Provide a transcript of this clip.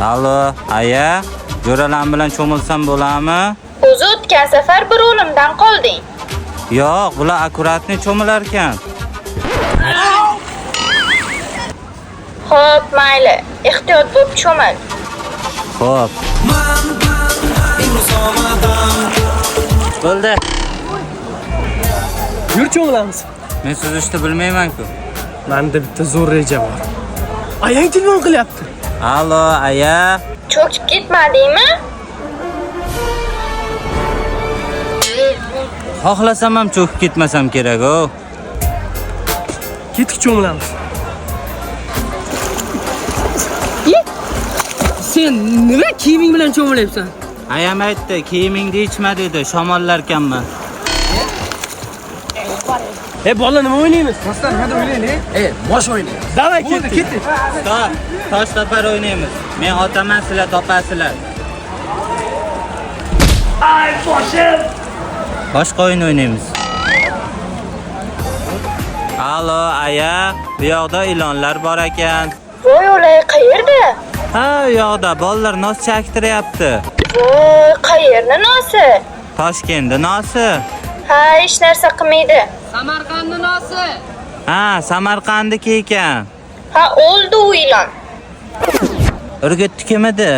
Allo, aya, jo'ralar bilan cho'milsam bo'ladimi? O'zi o'tgan safar bir o'limdan qolding. Yo'q, bular akkuratni cho'milar ekan. Xo'p, mayli. Ehtiyot bo'lib cho'mil. Xo'p. Bo'ldi. Yur cho'milamiz. Men suzishni bilmayman-ku. Menda bitta zo'r reja bor. Ayang telefon qilyapti. Allo, aya. Cho'kib ketmadingmi? Xohlasam ham cho'kib ketmasam kerak-ku. Ketdik cho'milamiz. Sen nima kiyiming bilan cho'milyapsan? Ayam aytdi, kiyimingni ichma dedi, shamollarkanman. Bola nima o'ynaymiz? Dostlar, hadi oynayın. Boş oynayın. Davay ketdik. Tosh topar o'ynaymiz. Men otaman, sizlar topasizlar. Ay boshim. Boshqa o'yin o'ynaymiz. Allo, aya, bu yoqda ilonlar bor ekan. Voy o'lay, qayerda? Ha, u yoqda bolalar nos chaktiryapti. Voy, qayerni nosi? Toshkentda nosi. Ha, hech narsa qilmaydi. Samarqandni nosi. Ha, Samarqandniki ekan. Ha, o'ldi u ilon. Urgutni kim edi?